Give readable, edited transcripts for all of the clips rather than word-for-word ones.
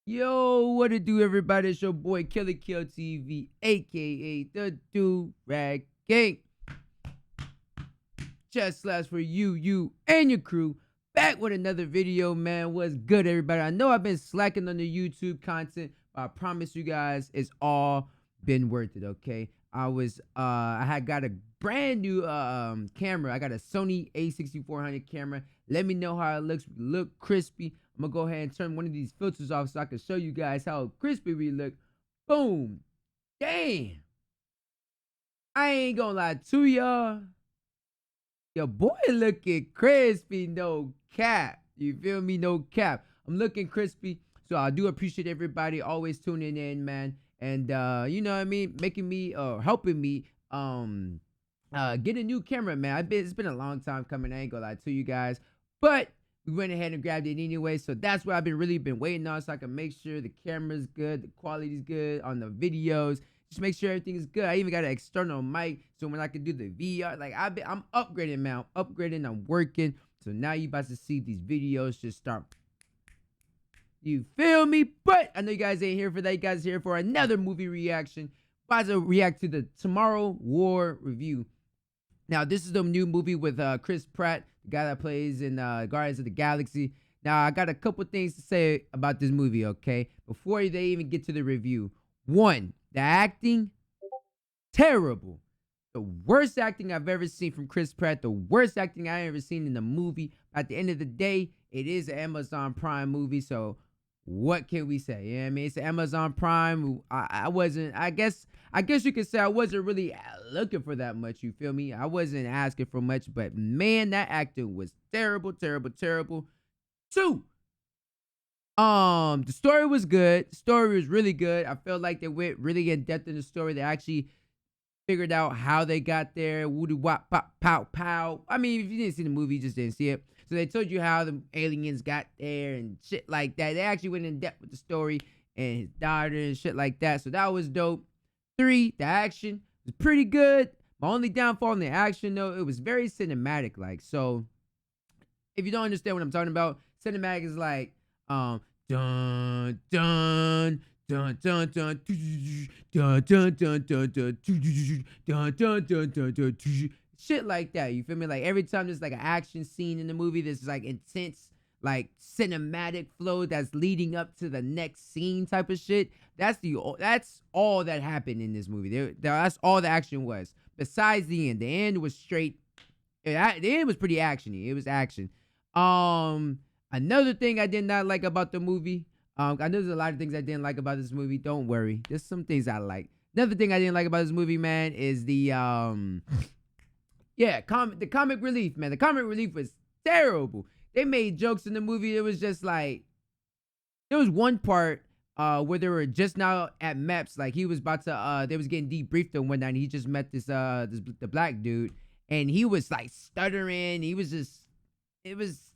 Yo, what it do, everybody? It's your boy Killer Kill TV, aka the Do Rag Gang. Just slash for you, and your crew. Back with another video, man. What's good, everybody? I know I've been slacking on the YouTube content, but I promise you guys, it's all been worth it. Okay, I had got a brand new camera. I got a Sony A6400 camera. Let me know how it looks. Look crispy. I'm gonna go ahead and turn one of these filters off so I can show you guys how crispy we look. Boom. Damn. I ain't gonna lie to y'all. Your boy looking crispy, no cap. You feel me? No cap. I'm looking crispy. So I do appreciate everybody always tuning in, man. And you know what I mean? Making me helping me get a new camera, man. It's been a long time coming. I ain't gonna lie to you guys. But we went ahead and grabbed it anyway. So that's what I've really been waiting on, so I can make sure the camera's good, the quality's good on the videos. Just make sure everything is good. I even got an external mic, so when I can do the VR, like I'm upgrading, man. I'm upgrading. I'm working. So now you about to see these videos just start. You feel me? But I know you guys ain't here for that. You guys are here for another movie reaction. About to react to the Tomorrow War review. Now, this is the new movie with Chris Pratt, the guy that plays in Guardians of the Galaxy. Now, I got a couple things to say about this movie, okay? Before they even get to the review. One, the acting, terrible. The worst acting I've ever seen from Chris Pratt. The worst acting I've ever seen in a movie. At the end of the day, it is an Amazon Prime movie, so what can we say? You know what I mean? It's Amazon Prime. I guess you could say I wasn't really looking for that much. You feel me? I wasn't asking for much, but man, that acting was terrible, terrible, terrible. Two, the story was good. The story was really good. I felt like they went really in depth in the story. They actually figured out how they got there. Woody wop pop pow pow. I mean, if you didn't see the movie, you just didn't see it. So they told you how the aliens got there and shit like that. They actually went in depth with the story and his daughter and shit like that. So that was dope. Three, the action was pretty good. My only downfall in the action, though, it was very cinematic. Like, so if you don't understand what I'm talking about, cinematic is like dun dun dun dun dun dun dun dun dun dun dun dun dun dun shit like that. You feel me? Like every time there's like an action scene in the movie, there's like intense, like cinematic flow that's leading up to the next scene type of shit. That's all that happened in this movie. That's all the action was. Besides the end. The end was straight. The end was pretty actiony. It was action. Another thing I did not like about the movie. I know there's a lot of things I didn't like about this movie. Don't worry. There's some things I like. Another thing I didn't like about this movie, man, is the the comic relief, man. The comic relief was terrible. They made jokes in the movie. It was just like, there was one part where they were just now at MEPS. Like he was about to they was getting debriefed and whatnot. And he just met the black dude, and he was like stuttering. He was just, it was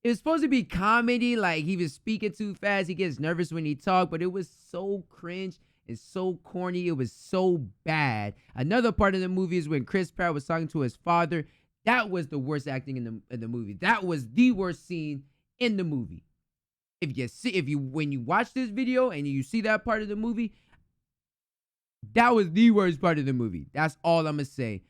supposed to be comedy. Like he was speaking too fast. He gets nervous when he talked, but it was so cringe. It's so corny. It was so bad. Another part of the movie is when Chris Pratt was talking to his father. That was the worst acting in the movie. That was the worst scene in the movie. When you watch this video and you see that part of the movie, that was the worst part of the movie. That's all I'm gonna say.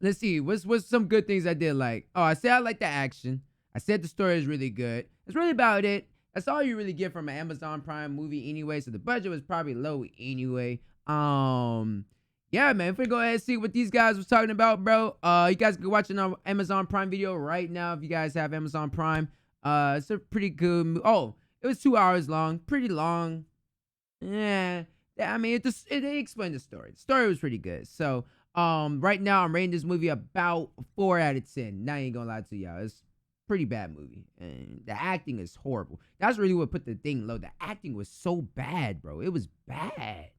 Let's see. What's some good things I did like? Oh, I said I like the action. I said the story is really good. That's really about it. That's all you really get from an Amazon Prime movie anyway. So the budget was probably low anyway. Yeah, man. If we go ahead and see what these guys was talking about, bro. You guys can watch it on Amazon Prime Video right now if you guys have Amazon Prime. It's a pretty good. Oh, it was 2 hours long. Pretty long. Yeah. I mean, it explained the story. The story was pretty good. So, right now I'm rating this movie about 4 out of 10. Now I ain't gonna lie to y'all. It's pretty bad movie, and the acting is horrible. That's really what put the thing low. The acting was so bad, bro. It was bad.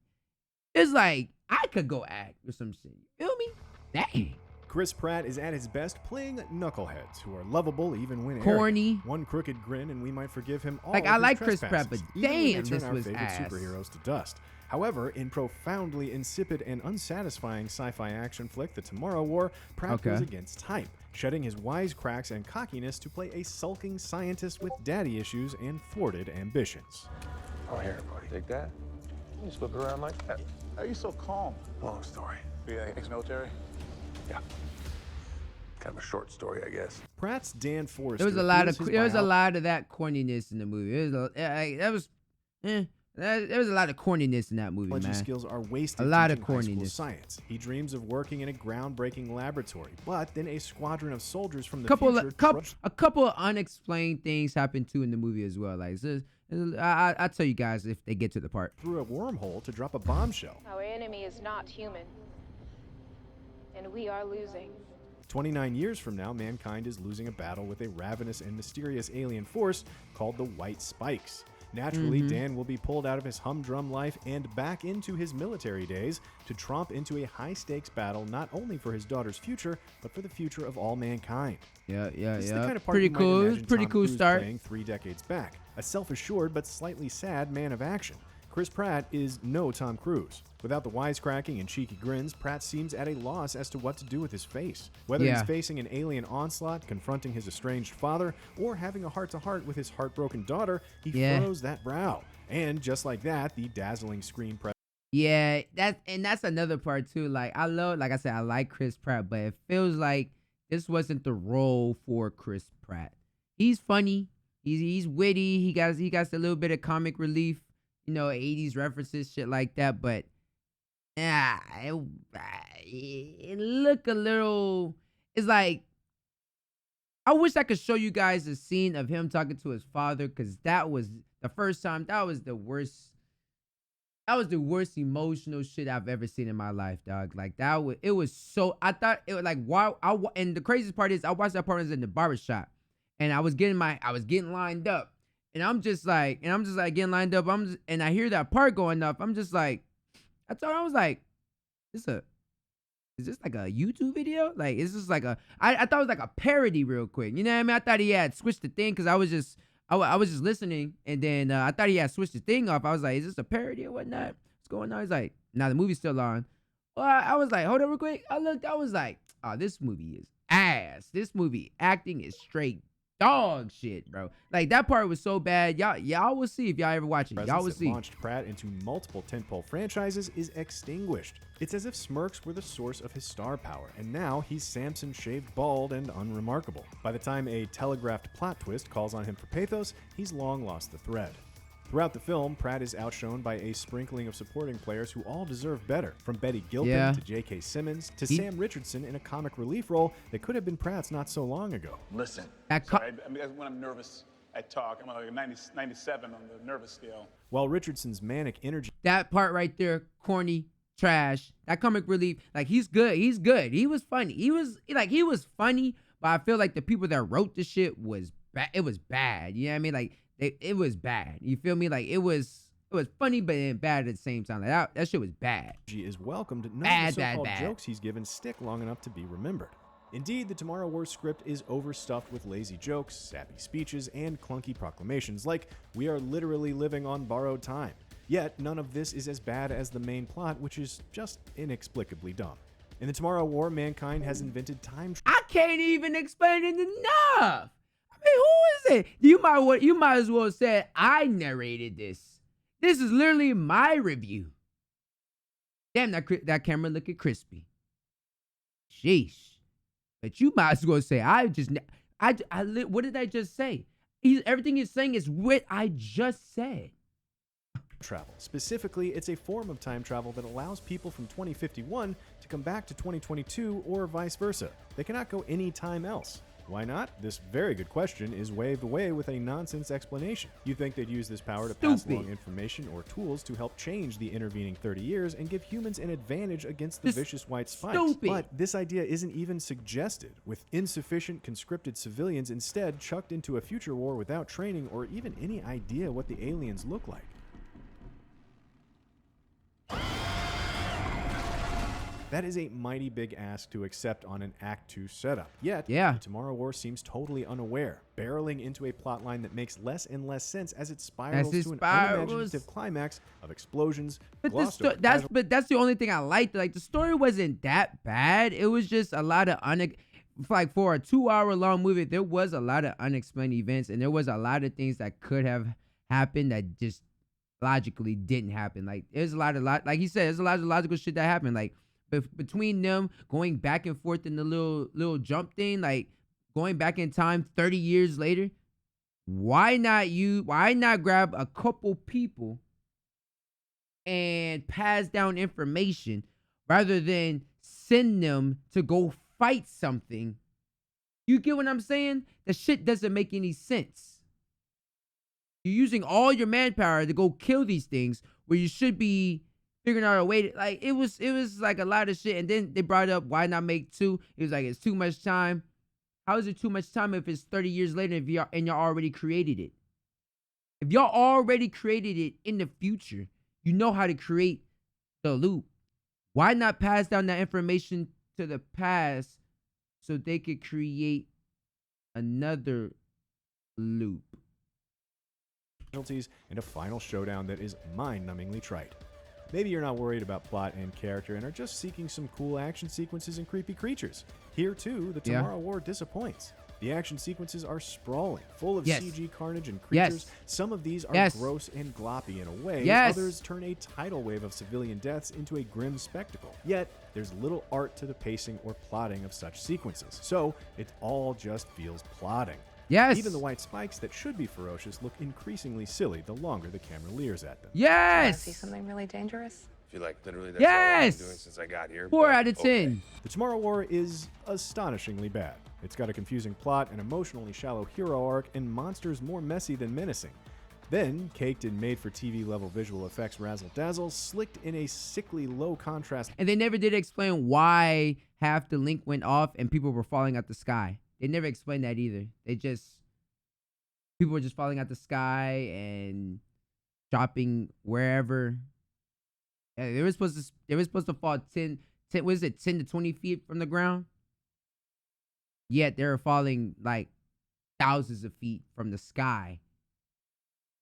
It's like I could go act or some shit. You feel me? Dang. Chris Pratt is at his best playing knuckleheads who are lovable even when corny. Arrogant. One crooked grin and we might forgive him all. Like I like Chris Pratt, but damn, this was favorite ass. Superheroes to dust. However, in profoundly insipid and unsatisfying sci-fi action flick The Tomorrow War, Pratt goes against type, shedding his wisecracks and cockiness to play a sulking scientist with daddy issues and thwarted ambitions. Oh, here, buddy. Take that. You just whip it around like that. How are you so calm? Long story. Are you ex-military? Yeah. Kind of a short story, I guess. Pratt's Dan Forrester. There was a lot of that corniness in the movie. There was a lot of corniness in that movie, man. Skills are wasted. A lot of teaching high school corniness. Science. He dreams of working in a groundbreaking laboratory, but then a squadron of soldiers from the A couple of unexplained things happen too in the movie as well. Like, I'll tell you guys if they get to the part. Through a wormhole to drop a bombshell. Our enemy is not human, and we are losing. 29 years from now, mankind is losing a battle with a ravenous and mysterious alien force called the White Spikes. Naturally, Dan will be pulled out of his humdrum life and back into his military days to tromp into a high-stakes battle not only for his daughter's future, but for the future of all mankind. Yeah. This is the kind of part Pretty you might cool. imagine Pretty Tom cool Cruise start. playing 3 decades back. A self-assured but slightly sad man of action. Chris Pratt is no Tom Cruise. Without the wisecracking and cheeky grins, Pratt seems at a loss as to what to do with his face. Whether he's facing an alien onslaught, confronting his estranged father, or having a heart-to-heart with his heartbroken daughter, he furrows that brow. And just like that, the dazzling screen presence. Yeah, that's another part too. Like, like I said, I like Chris Pratt, but it feels like this wasn't the role for Chris Pratt. He's funny. He's witty. He got a little bit of comic relief, 80s references, shit like that. But it looked a little. It's like, I wish I could show you guys a scene of him talking to his father, because that was the first time. That was the worst. That was the worst emotional shit I've ever seen in my life, dog. Like, it was so. I thought it was like, wow. And the craziest part is, I watched that part when I was in the barbershop, and I was getting lined up, and I'm just like getting lined up. And I hear that part going up. I'm just like, I was like, is this like a YouTube video? Like, is this like I thought it was like a parody real quick. You know what I mean? I thought he had switched the thing, because I was just listening, and then I thought he had switched the thing off. I was like, is this a parody or whatnot? What's going on? He's like, nah, the movie's still on. Well, I was like, hold on real quick. I looked, I was like, oh, this movie is ass. This movie acting is straight dog shit, bro. Like, that part was so bad. Y'all will see if y'all ever watch it. Y'all will see. Launched Pratt into multiple tentpole franchises is extinguished. It's as if smirks were the source of his star power, and now he's Samson shaved bald and unremarkable. By the time a telegraphed plot twist calls on him for pathos, he's long lost the thread. Throughout the film, Pratt is outshone by a sprinkling of supporting players who all deserve better, from Betty Gilpin to J.K. Simmons to Sam Richardson in a comic relief role that could have been Pratt's not so long ago. Listen, when I'm nervous, I talk. I'm like a 97 on the nervous scale. While Richardson's manic energy... That part right there, corny, trash. That comic relief, like, he's good. He's good. He was funny. He was funny, but I feel like the people that wrote the shit was bad. It was bad. You know what I mean? Like, it was bad. You feel me? Like, it was funny, but bad at the same time. Like, that shit was bad. He is welcomed. None of the so-called jokes he's given stick long enough to be remembered. Indeed, the Tomorrow War script is overstuffed with lazy jokes, sappy speeches, and clunky proclamations, like, we are literally living on borrowed time. Yet, none of this is as bad as the main plot, which is just inexplicably dumb. In the Tomorrow War, mankind has invented time travel. I can't even explain it enough. I mean, who is it? You might as well say I narrated this. This is literally my review. Damn, that camera looking crispy. Sheesh. But you might as well say what did I just say? Everything he's saying is what I just said. Travel. Specifically, it's a form of time travel that allows people from 2051 to come back to 2022 or vice versa. They cannot go any time else. Why not? This very good question is waved away with a nonsense explanation. You think they'd use this power to pass along information or tools to help change the intervening 30 years and give humans an advantage against the vicious white spikes. But this idea isn't even suggested, with insufficient conscripted civilians instead chucked into a future war without training or even any idea what the aliens look like. That is a mighty big ask to accept on an Act 2 setup. Yet, Yeah. the Tomorrow War seems totally unaware, barreling into a plotline that makes less and less sense as it spirals it to an spirals. unimaginative climax of explosions, But glossed over that's the only thing I liked. Like, the story wasn't that bad. It was just a lot of like, for a 2-hour long movie, there was a lot of unexplained events, and there was a lot of things that could have happened that just logically didn't happen. Like, there's a lot like he said, there's a lot of logical shit that happened. Like, between them going back and forth in the little jump thing, like going back in time 30 years later, why not grab a couple people and pass down information rather than send them to go fight something? You get what I'm saying? The shit doesn't make any sense. You're using all your manpower to go kill these things where you should be figuring out a way to, like, it was like a lot of shit. And then they brought up, why not make 2? It was like, it's too much time. How is it too much time if it's 30 years later and y'all already created it? If y'all already created it in the future, you know how to create the loop. Why not pass down that information to the past so they could create another loop? penalties, and a final showdown that is mind-numbingly trite. Maybe you're not worried about plot and character and are just seeking some cool action sequences and creepy creatures. Here, too, the Tomorrow War disappoints. The action sequences are sprawling, full of CG carnage and creatures. Some of these are gross and gloppy in a way. Others turn a tidal wave of civilian deaths into a grim spectacle. Yet, there's little art to the pacing or plotting of such sequences. So, it all just feels plodding. Even the white spikes that should be ferocious look increasingly silly the longer the camera leers at them. See something really dangerous? I feel like literally that's all I've been doing since I got here. 4 out of 10. The Tomorrow War is astonishingly bad. It's got a confusing plot, an emotionally shallow hero arc, and monsters more messy than menacing. Then, caked in made-for-TV level visual effects razzle-dazzle, slicked in a sickly low-contrast. And they never did explain why half the link went off and people were falling out the sky. They never explained that either. People were just falling out the sky and dropping wherever. Yeah, they were supposed to fall 10 to 20 feet from the ground. Yet they were falling like thousands of feet from the sky.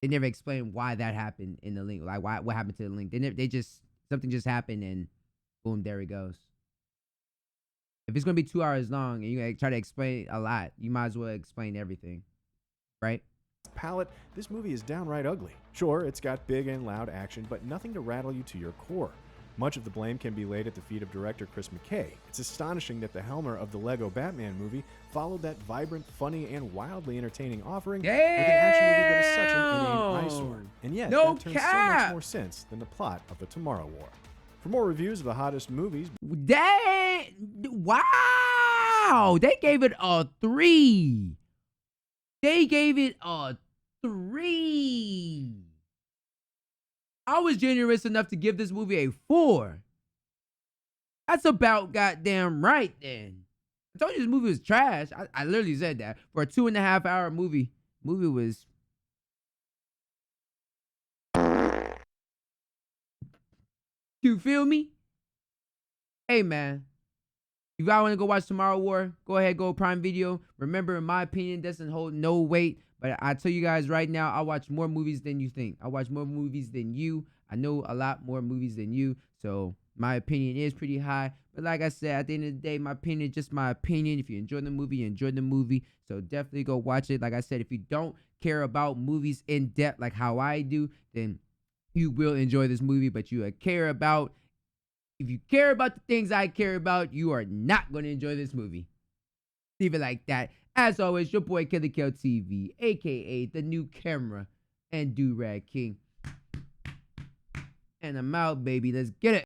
They never explained why that happened in the link. Like, what happened to the link? Something just happened and boom, there it goes. If it's gonna be 2 hours long and you try to explain a lot, you might as well explain everything, right? Palette, this movie is downright ugly. Sure, it's got big and loud action, but nothing to rattle you to your core. Much of the blame can be laid at the feet of director Chris McKay. It's astonishing that the helmer of the Lego Batman movie followed that vibrant, funny, and wildly entertaining offering with an action movie that is such an inane eyesore. And yet, that turns so much more sense than the plot of the Tomorrow War. For more reviews of the hottest movies, wow! They gave it a 3. They gave it a 3. I was generous enough to give this movie a 4. That's about goddamn right then. I told you this movie was trash. I literally said that. For a 2.5 hour movie was... You feel me? Hey, man. If y'all want to go watch Tomorrow War, go ahead, go Prime Video. Remember, in my opinion, doesn't hold no weight. But I tell you guys right now, I watch more movies than you think. I watch more movies than you. I know a lot more movies than you. So my opinion is pretty high. But like I said, at the end of the day, my opinion is just my opinion. If you enjoy the movie, you enjoy the movie. So definitely go watch it. Like I said, if you don't care about movies in depth like how I do, then you will enjoy this movie. But if you care about the things I care about, you are not going to enjoy this movie. Leave it like that. As always, your boy Killer Kill TV, aka the new camera and do-rag king. And I'm out, baby. Let's get it.